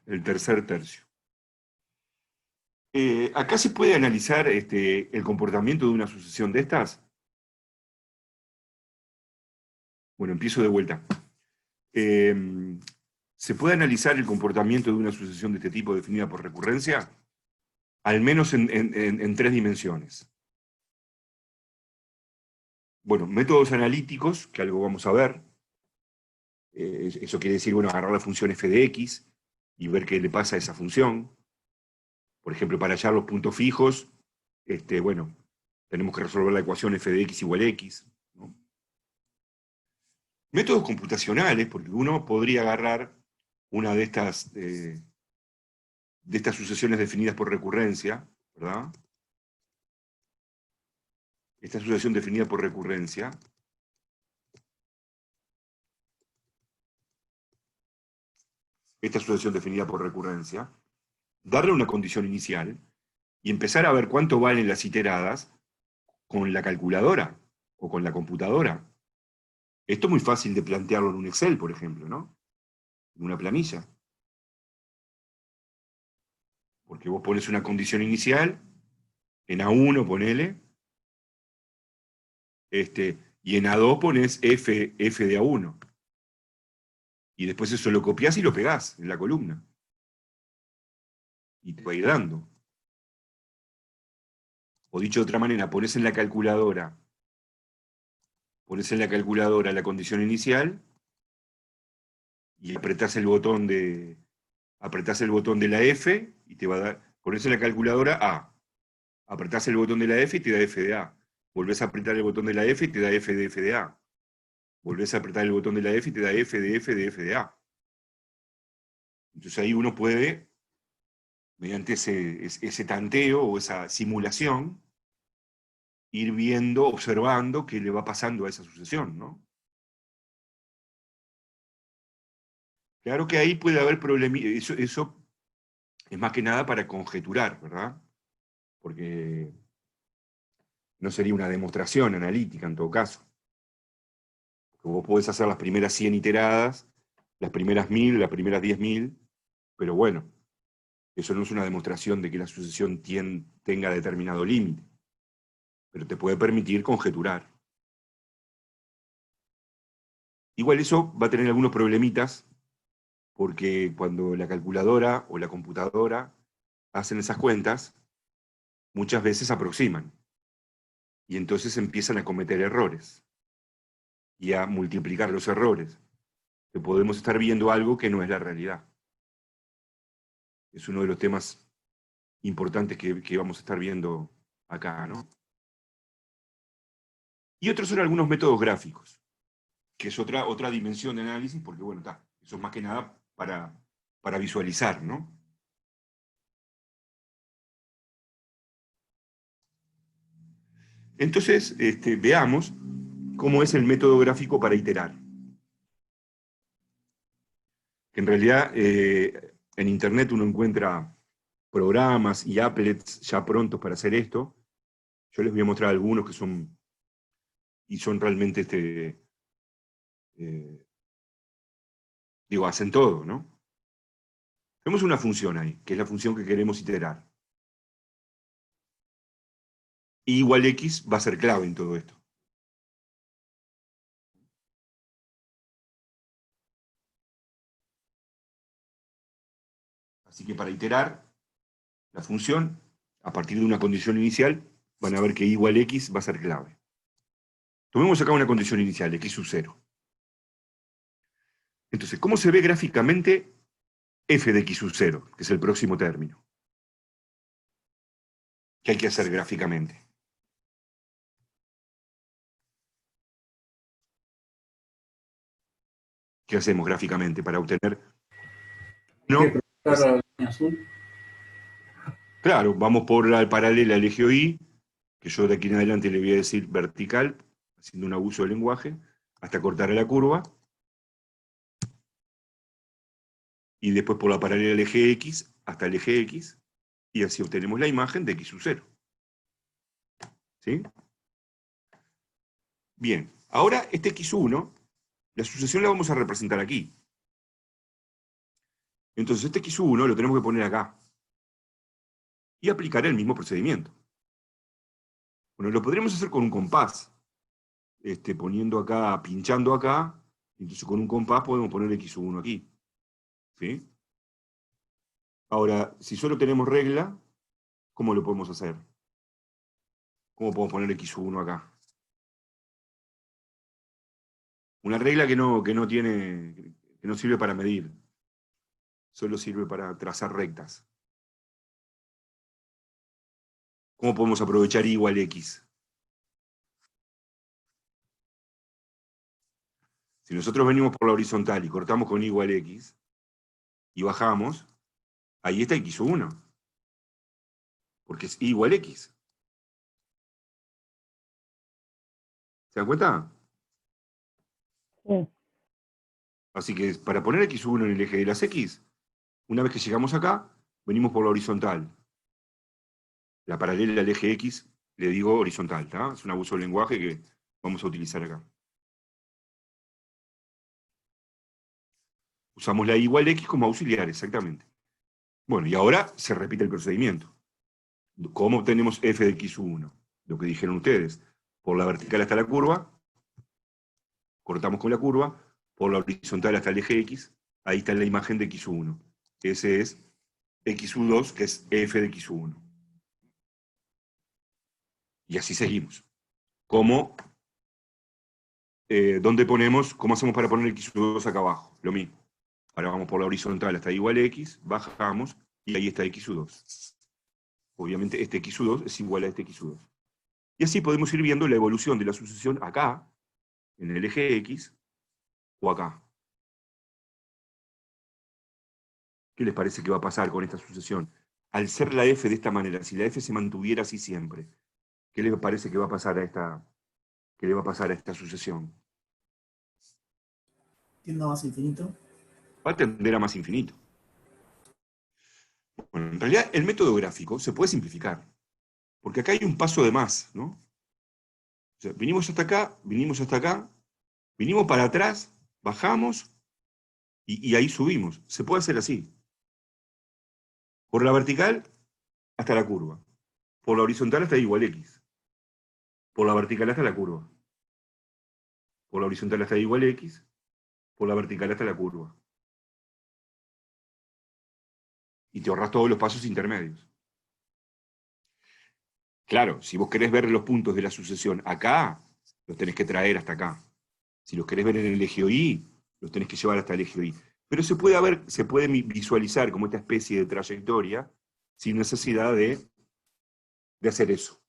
el tercer tercio. Acá se puede analizar el comportamiento de una sucesión de estas. Bueno, empiezo de vuelta. ¿Se puede analizar el comportamiento de una sucesión de este tipo definida por recurrencia? Al menos en tres dimensiones. Bueno, métodos analíticos, que algo vamos a ver. Eso quiere decir, bueno, agarrar la función f de x y ver qué le pasa a esa función. Por ejemplo, para hallar los puntos fijos, bueno, tenemos que resolver la ecuación f de x igual a x, ¿no? Métodos computacionales, porque uno podría agarrar una de estas sucesiones definidas por recurrencia, ¿verdad? Esta sucesión definida por recurrencia. Esta sucesión definida por recurrencia. Darle una condición inicial y empezar a ver cuánto valen las iteradas con la calculadora o con la computadora. Esto es muy fácil de plantearlo en un Excel, por ejemplo, ¿no? En una planilla. Porque vos pones una condición inicial, en A1 ponele, y en A2 pones F de A1. Y después eso lo copiás y lo pegás en la columna. Y te va a ir dando. O dicho de otra manera, pones en la calculadora la condición inicial y apretás el botón de la F y te va a dar, pones en la calculadora A, apretás el botón de la F y te da F de A, volvés a apretar el botón de la F y te da F de A, volvés a apretar el botón de la F y te da F de A. Entonces ahí uno puede, mediante ese tanteo o esa simulación, ir viendo, observando qué le va pasando a esa sucesión, ¿no? Claro que ahí puede haber problemas, eso es más que nada para conjeturar, ¿verdad? Porque no sería una demostración analítica en todo caso. Porque vos podés hacer las primeras 100 iteradas, las primeras 1000, las primeras 10.000, pero bueno, eso no es una demostración de que la sucesión tenga determinado límite, pero te puede permitir conjeturar. Igual eso va a tener algunos problemitas, porque cuando la calculadora o la computadora hacen esas cuentas, muchas veces aproximan, y entonces empiezan a cometer errores, y a multiplicar los errores, que podemos estar viendo algo que no es la realidad. Es uno de los temas importantes que vamos a estar viendo acá, ¿no? Y otros son algunos métodos gráficos, que es otra dimensión de análisis, porque bueno, eso es más que nada para visualizar, ¿no? Entonces, veamos cómo es el método gráfico para iterar. Que en realidad en Internet uno encuentra programas y applets ya prontos para hacer esto. Yo les voy a mostrar algunos que son realmente, hacen todo, ¿no? Tenemos una función ahí, que es la función que queremos iterar. Y igual x va a ser clave en todo esto. Así que para iterar la función, a partir de una condición inicial, van a ver que y igual x va a ser clave. Tomemos acá una condición inicial, x sub 0. Entonces, ¿cómo se ve gráficamente f de x sub 0, que es el próximo término? ¿Qué hay que hacer gráficamente? ¿Qué hacemos gráficamente para obtener? ¿Qué No, proyectar la línea azul? claro, vamos por la paralela al eje OI, que yo de aquí en adelante le voy a decir vertical, haciendo un abuso del lenguaje, hasta cortar la curva, y después por la paralela al eje X, hasta el eje X, y así obtenemos la imagen de X sub 0. ¿Sí? Bien, ahora este X1, la sucesión la vamos a representar aquí. Entonces este x1 lo tenemos que poner acá. Y aplicar el mismo procedimiento. Bueno, lo podríamos hacer con un compás. Poniendo acá, pinchando acá. Entonces con un compás podemos poner x1 aquí. ¿Sí? Ahora, si solo tenemos regla, ¿cómo lo podemos hacer? ¿Cómo podemos poner x1 acá? Una regla que no sirve para medir. Solo sirve para trazar rectas. ¿Cómo podemos aprovechar y igual x? Si nosotros venimos por la horizontal y cortamos con y igual x, y bajamos, ahí está x1. Porque es y igual x. ¿Se dan cuenta? Sí. Así que para poner x1 en el eje de las x, una vez que llegamos acá, venimos por la horizontal. La paralela al eje x, le digo horizontal, ¿tá? Es un abuso del lenguaje que vamos a utilizar acá. Usamos la y igual x como auxiliar, exactamente. Bueno, y ahora se repite el procedimiento. ¿Cómo obtenemos f de x1? Lo que dijeron ustedes. Por la vertical hasta la curva, cortamos con la curva, por la horizontal hasta el eje x, ahí está la imagen de x1. Ese es x2, que es f de x1. Y así seguimos. ¿Dónde ponemos? ¿Cómo hacemos para poner x2 acá abajo? Lo mismo. Ahora vamos por la horizontal hasta igual a x, bajamos, y ahí está x2. Obviamente este x2 es igual a este x2. Y así podemos ir viendo la evolución de la sucesión acá, en el eje x, o acá. ¿Qué les parece que va a pasar con esta sucesión? Al ser la f de esta manera, si la f se mantuviera así siempre, ¿qué les parece que va a pasar qué le va a pasar a esta sucesión? Tiendo más infinito. Va a tender a más infinito. Bueno, en realidad el método gráfico se puede simplificar, porque acá hay un paso de más, ¿no? O sea, vinimos hasta acá, vinimos para atrás, bajamos y ahí subimos. Se puede hacer así. Por la vertical hasta la curva. Por la horizontal hasta igual x. Por la vertical hasta la curva. Por la horizontal hasta igual x. Por la vertical hasta la curva. Y te ahorras todos los pasos intermedios. Claro, si vos querés ver los puntos de la sucesión acá, los tenés que traer hasta acá. Si los querés ver en el eje Y, los tenés que llevar hasta el eje Y. Pero se puede visualizar como esta especie de trayectoria sin necesidad de hacer eso.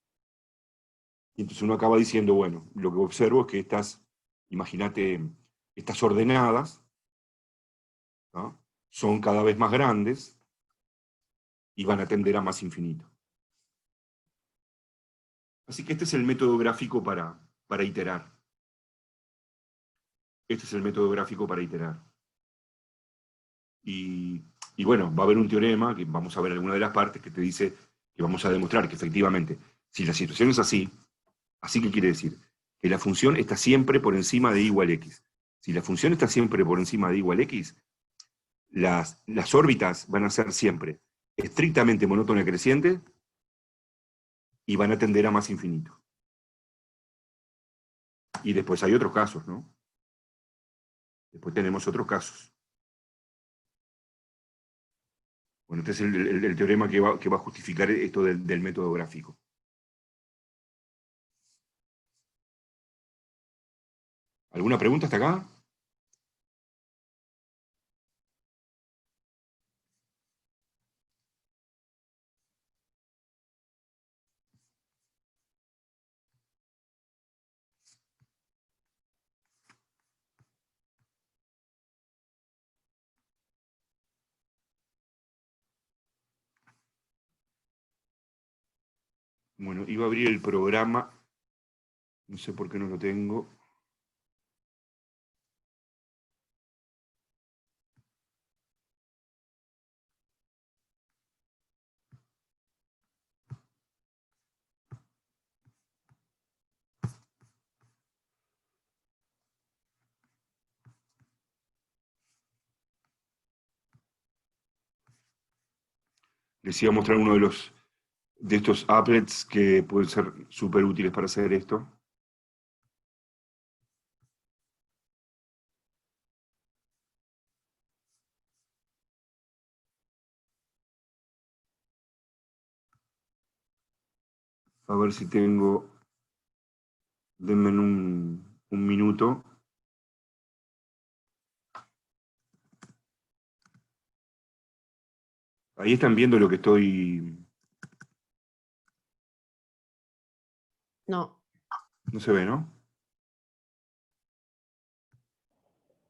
Y entonces uno acaba diciendo, bueno, lo que observo es que imagínate, estas ordenadas, ¿no? Son cada vez más grandes y van a tender a más infinito. Así que este es el método gráfico para iterar. Este es el método gráfico para iterar. Y, y bueno, va a haber un teorema, que vamos a ver alguna de las partes, que te dice que vamos a demostrar que efectivamente, si la situación es así, ¿así qué quiere decir? Que la función está siempre por encima de y igual x. Si la función está siempre por encima de y igual x, las órbitas van a ser siempre estrictamente monótona creciente y van a tender a más infinito. Y después hay otros casos, ¿no? Después tenemos otros casos. Bueno, este es el teorema que va a justificar esto del método gráfico. ¿Alguna pregunta hasta acá? Bueno, iba a abrir el programa. No sé por qué no lo tengo. Les iba a mostrar uno de estos applets que pueden ser súper útiles para hacer esto. A ver si tengo... Denme un minuto. Ahí están viendo lo que estoy... No. No se ve, ¿no?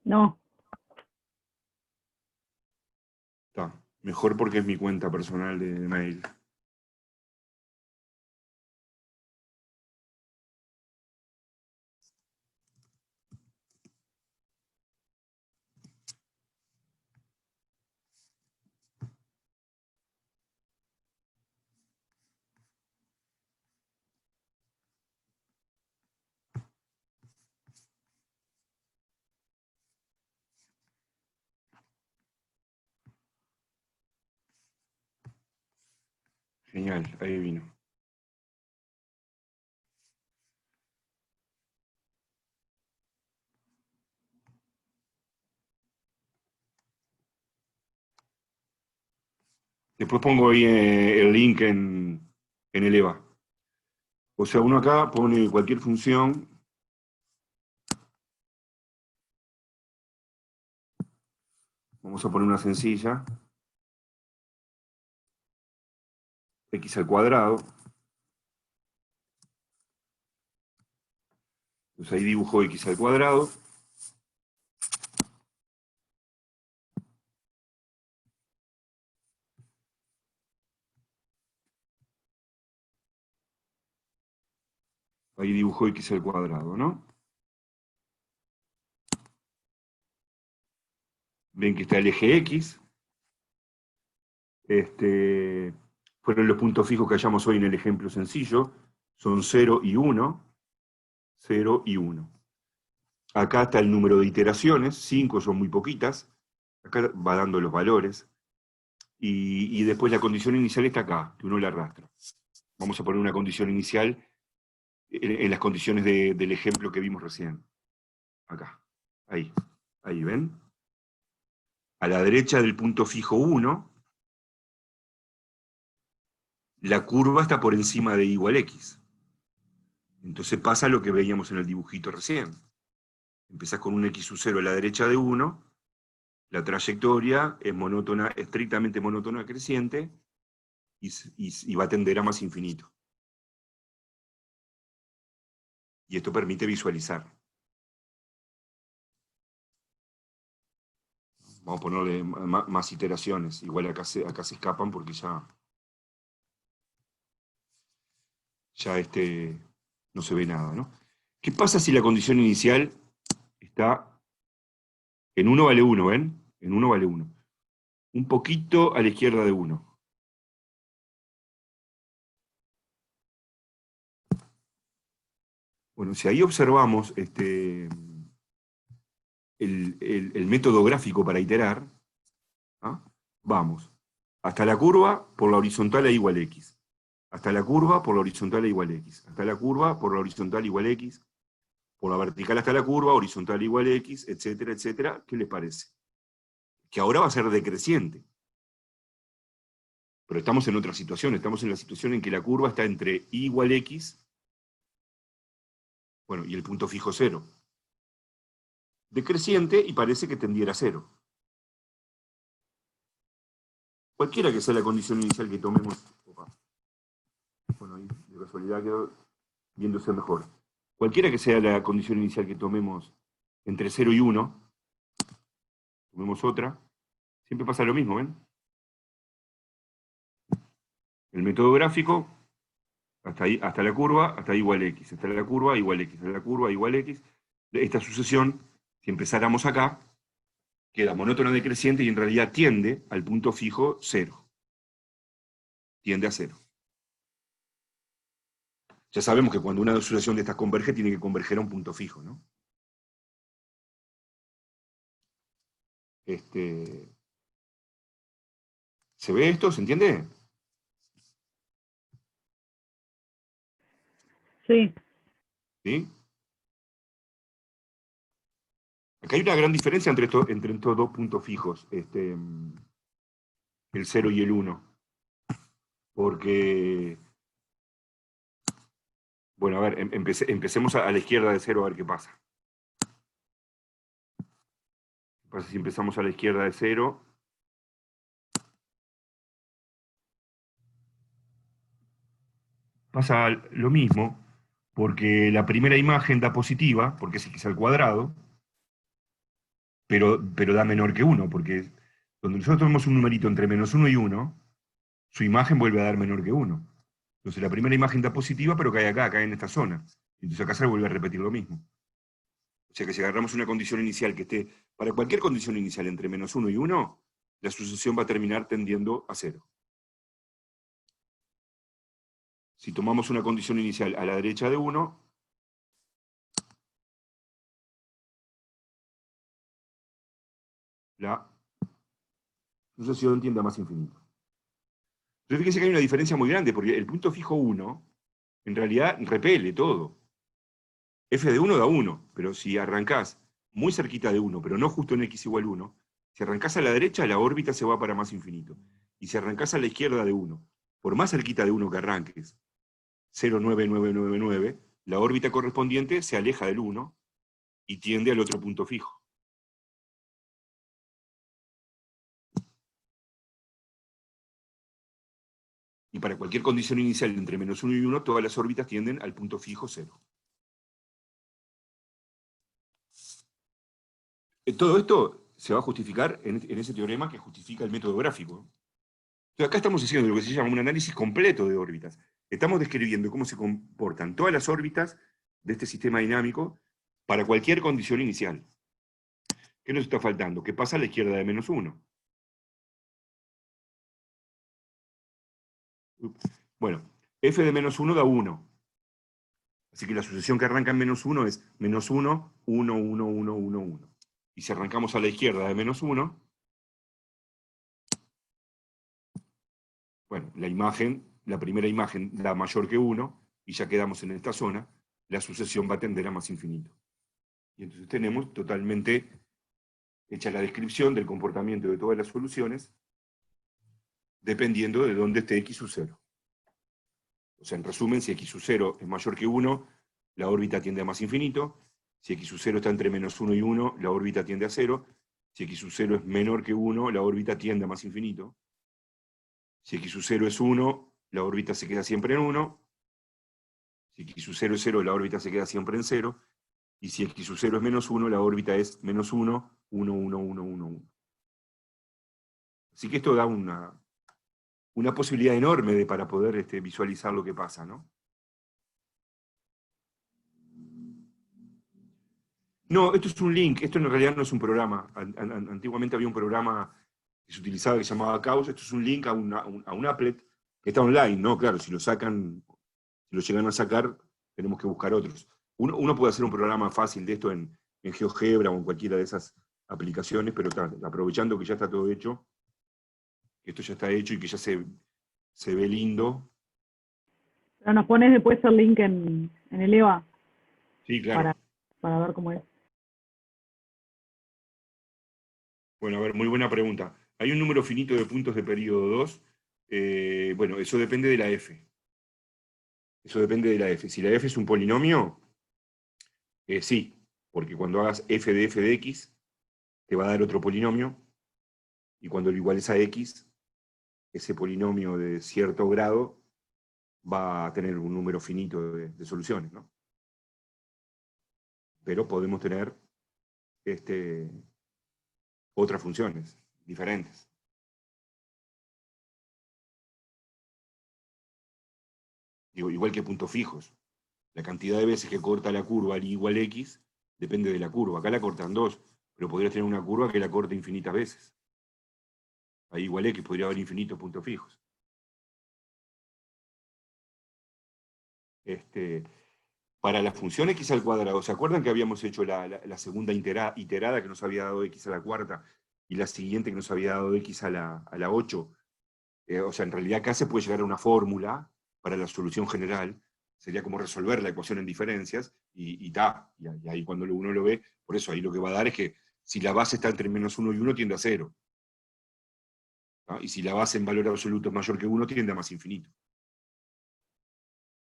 No. Está. Mejor porque es mi cuenta personal de mail. Genial, ahí vino. Después pongo ahí el link en el EVA. O sea, uno acá pone cualquier función. Vamos a poner una sencilla. X al cuadrado. Entonces ahí dibujo X al cuadrado. Ahí dibujo X al cuadrado, ¿no? Ven que está el eje X. Fueron los puntos fijos que hallamos hoy en el ejemplo sencillo. Son 0 y 1. 0 y 1. Acá está el número de iteraciones. 5 son muy poquitas. Acá va dando los valores. Y después la condición inicial está acá, que uno la arrastra. Vamos a poner una condición inicial en las condiciones del ejemplo que vimos recién. Acá. Ahí. Ahí, ¿ven? A la derecha del punto fijo 1, la curva está por encima de igual x. Entonces pasa lo que veíamos en el dibujito recién. Empezás con un x sub 0 a la derecha de 1, la trayectoria es monótona, estrictamente monótona creciente, y va a tender a más infinito. Y esto permite visualizar. Vamos a ponerle más iteraciones. Igual acá se escapan porque ya no se ve nada, ¿no? ¿Qué pasa si la condición inicial está en 1 vale 1, ¿ven? En 1 vale 1. Un poquito a la izquierda de 1. Bueno, si ahí observamos el método gráfico para iterar, ¿ah? Vamos hasta la curva por la horizontal a igual x, hasta la curva por la horizontal a igual x, hasta la curva por la horizontal igual x, por la vertical hasta la curva, horizontal igual x, etcétera, etcétera. ¿Qué les parece? Que ahora va a ser decreciente. Pero estamos en otra situación, estamos en la situación en que la curva está entre y igual x, bueno, y el punto fijo 0. Decreciente y parece que tendiera a 0. Cualquiera que sea la condición inicial que tomemos. Opa. Bueno, ahí de casualidad quedó viéndose mejor. Cualquiera que sea la condición inicial que tomemos entre 0 y 1, tomemos otra, siempre pasa lo mismo, ¿ven? El método gráfico, hasta ahí, hasta la curva, hasta igual x, hasta la curva, igual x, hasta la curva, igual x. Esta sucesión, si empezáramos acá, queda monótona decreciente y en realidad tiende al punto fijo 0. Tiende a 0. Ya sabemos que cuando una sucesión de estas converge, tiene que converger a un punto fijo, ¿no? ¿Se ve esto? ¿Se entiende? Sí. ¿Sí? Acá hay una gran diferencia entre estos dos puntos fijos, el 0 y el 1. Porque, bueno, a ver, empecemos a la izquierda de 0 a ver qué pasa. ¿Qué pasa si empezamos a la izquierda de 0? Pasa lo mismo, porque la primera imagen da positiva, porque es x al cuadrado, pero da menor que 1, porque cuando nosotros tenemos un numerito entre -1 y 1, su imagen vuelve a dar menor que 1. Entonces la primera imagen da positiva, pero cae acá, cae en esta zona. Entonces acá se vuelve a repetir lo mismo. O sea que si agarramos una condición inicial que esté, para cualquier condición inicial entre -1 y 1, la sucesión va a terminar tendiendo a 0. Si tomamos una condición inicial a la derecha de 1, la sucesión tiende a más infinito. Entonces fíjense que hay una diferencia muy grande, porque el punto fijo 1, en realidad repele todo. F de 1 da 1, pero si arrancás muy cerquita de 1, pero no justo en x igual 1, si arrancás a la derecha, la órbita se va para más infinito. Y si arrancás a la izquierda de 1, por más cerquita de 1 que arranques, 0,9999, la órbita correspondiente se aleja del 1 y tiende al otro punto fijo. Y para cualquier condición inicial entre -1 y 1, todas las órbitas tienden al punto fijo 0. Todo esto se va a justificar en ese teorema que justifica el método gráfico. Entonces acá estamos haciendo lo que se llama un análisis completo de órbitas. Estamos describiendo cómo se comportan todas las órbitas de este sistema dinámico para cualquier condición inicial. ¿Qué nos está faltando? ¿Qué pasa a la izquierda de -1? Bueno, f de -1 da 1. Así que la sucesión que arranca en -1 es -1, 1, 1, 1, 1, 1. Y si arrancamos a la izquierda de -1, bueno, la primera imagen da mayor que 1, y ya quedamos en esta zona, la sucesión va a tender a más infinito. Y entonces tenemos totalmente hecha la descripción del comportamiento de todas las soluciones, dependiendo de dónde esté x sub 0. O sea, en resumen, si x sub 0 es mayor que 1, la órbita tiende a más infinito. Si x sub 0 está entre -1 y 1, la órbita tiende a 0. Si x sub 0 es menor que 1, la órbita tiende a más infinito. Si x sub 0 es 1, la órbita se queda siempre en 1. Si x sub 0 es 0, la órbita se queda siempre en 0. Y si x sub 0 es -1, la órbita es -1, 1, 1, 1, 1, 1. Así que esto da una posibilidad enorme para poder visualizar lo que pasa, ¿no? No, esto es un link, esto en realidad no es un programa. Antiguamente había un programa que se utilizaba que se llamaba Caos. Esto es un link a un applet que está online, ¿no? Claro, si lo llegan a sacar, tenemos que buscar otros. Uno puede hacer un programa fácil de esto en GeoGebra o en cualquiera de esas aplicaciones, pero aprovechando que ya está todo hecho, que esto ya está hecho y que ya se ve lindo. Pero nos pones después el link en el EVA Sí, claro. para ver cómo es. Bueno, a ver, muy buena pregunta. Hay un número finito de puntos de periodo 2. Bueno, eso depende de la f. Eso depende de la f. Si la f es un polinomio, sí, porque cuando hagas f de x, te va a dar otro polinomio, y cuando lo iguales a x, ese polinomio de cierto grado va a tener un número finito de soluciones, ¿no? Pero podemos tener otras funciones diferentes. Digo, igual que puntos fijos. La cantidad de veces que corta la curva al igual x depende de la curva. Acá la cortan 2, pero podrías tener una curva que la corte infinitas veces. Ahí igual x podría haber infinitos puntos fijos. Para la función x al cuadrado, ¿se acuerdan que habíamos hecho la segunda iterada que nos había dado x a la cuarta y la siguiente que nos había dado x a la 8? O sea, en realidad acá se puede llegar a una fórmula para la solución general. sería como resolver la ecuación en diferencias, y ahí cuando uno lo ve, por eso ahí lo que va a dar es que si la base está entre -1 y 1, tiende a 0. ¿Ah? Y si la base en valor absoluto es mayor que 1, tiende a más infinito.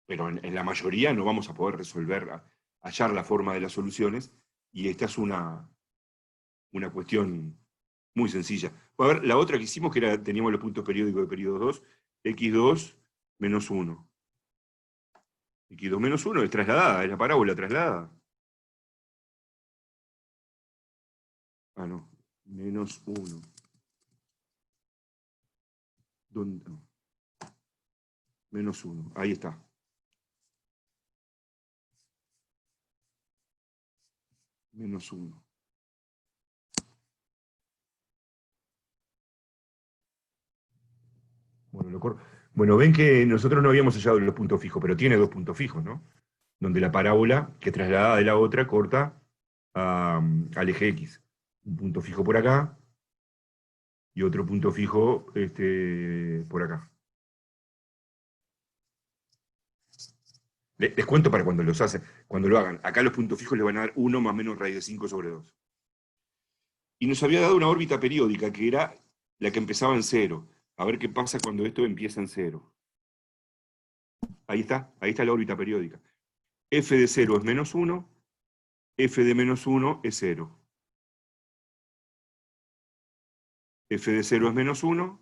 Pero en la mayoría no vamos a poder resolver, hallar la forma de las soluciones, y esta es una cuestión muy sencilla. A ver, la otra que hicimos, que era, teníamos los puntos periódicos de periodo 2, x2 menos 1. X2 menos 1 es trasladada, es la parábola trasladada. Ah, no, menos 1. ¿Dónde? No. Menos 1, ahí está. Menos 1. Bueno, ven que nosotros no habíamos hallado los puntos fijos, pero tiene dos puntos fijos, ¿no? Donde la parábola, que trasladada de la otra, corta al eje X. Un punto fijo por acá y otro punto fijo por acá. Les cuento para cuando cuando lo hagan. Acá los puntos fijos le van a dar 1 más menos raíz de 5 sobre 2. Y nos había dado una órbita periódica, que era la que empezaba en 0. A ver qué pasa cuando esto empieza en 0. Ahí está la órbita periódica. F de 0 es menos 1, F de menos 1 es 0. F de 0 es menos 1,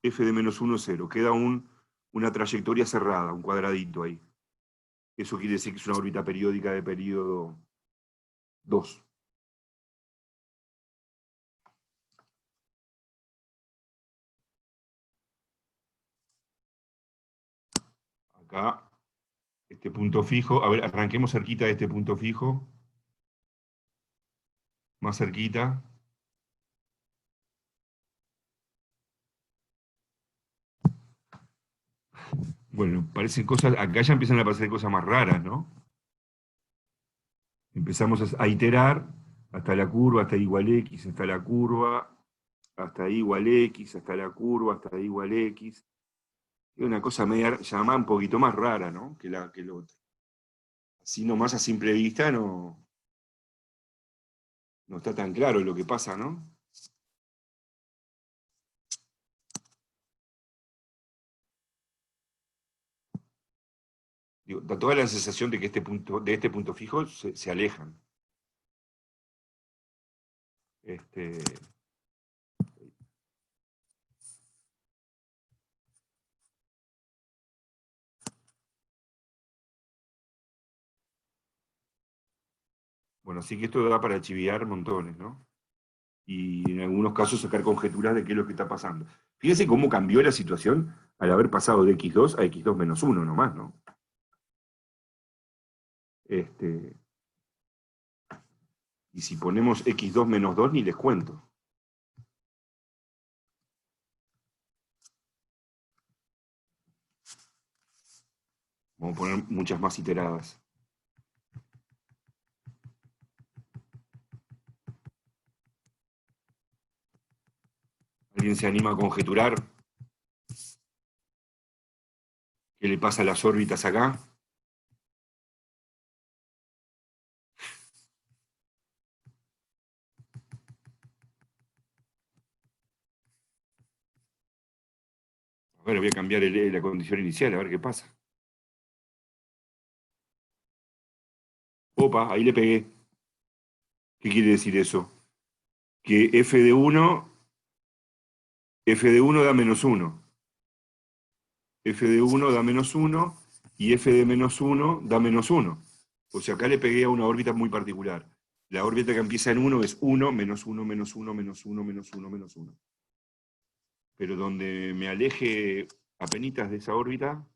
F de menos 1 es 0. Queda una trayectoria cerrada, un cuadradito ahí. Eso quiere decir que es una órbita periódica de periodo 2. Acá, este punto fijo. A ver, arranquemos cerquita de este punto fijo. Más cerquita. Bueno, parecen cosas, acá ya empiezan a aparecer cosas más raras, ¿no? Empezamos a iterar hasta la curva, hasta igual x, hasta la curva, hasta igual x, hasta la curva, hasta igual x. Es una cosa media, llamada un poquito más rara, ¿no? Que el otro. Así nomás a simple vista no está tan claro lo que pasa, ¿no? Digo, da toda la sensación de que de este punto fijo se alejan. Bueno, así que esto da para chiviar montones, ¿no? Y en algunos casos sacar conjeturas de qué es lo que está pasando. Fíjense cómo cambió la situación al haber pasado de x2 a x2 menos 1 nomás, ¿no? Y si ponemos x2 menos 2, ni les cuento. Vamos a poner muchas más iteradas. ¿Alguien se anima a conjeturar qué le pasa a las órbitas acá? A ver, voy a cambiar la condición inicial, a ver qué pasa. Opa, ahí le pegué. ¿Qué quiere decir eso? Que f de 1 da menos 1. F de 1 da menos 1 y f de menos 1 da menos 1. O sea, acá le pegué a una órbita muy particular. La órbita que empieza en 1 es 1, menos 1, menos 1, menos 1, menos 1, menos 1. Pero donde me aleje apenitas de esa órbita.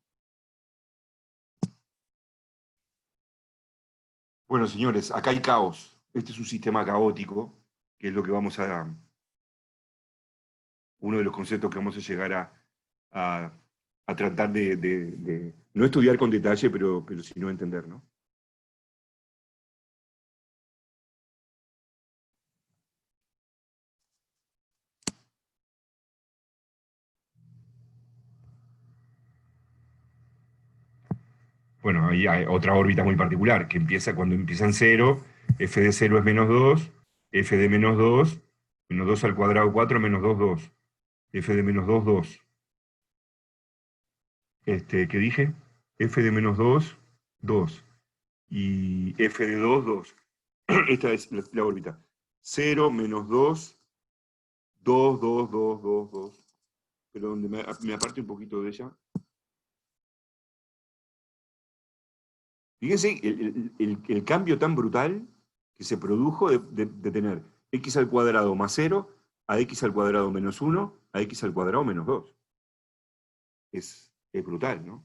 Bueno, señores, acá hay caos. Este es un sistema caótico, que es lo que vamos a... Uno de los conceptos que vamos a llegar a tratar de no estudiar con detalle, pero sí no entender, ¿no? Bueno, ahí hay otra órbita muy particular, que empieza cuando empieza en 0, f de 0 es menos 2, f de menos 2 al cuadrado 4, menos 2, 2. F de menos 2, 2. ¿Qué dije? F de menos 2, 2. Y f de 2, 2. Esta es la órbita. 0, menos 2, 2, 2, 2, 2, 2. Pero donde me aparte un poquito de ella. Fíjense el cambio tan brutal que se produjo de tener x al cuadrado más 0 a x al cuadrado menos 1 a x al cuadrado menos 2. Es brutal, ¿no?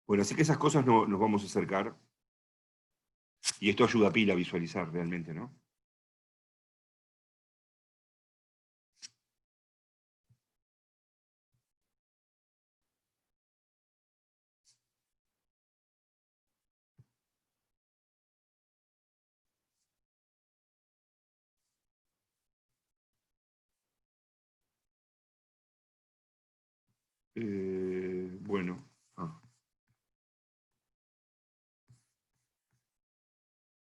Bueno, así que esas cosas nos vamos a acercar. Y esto ayuda a pila a visualizar realmente, ¿no? Bueno.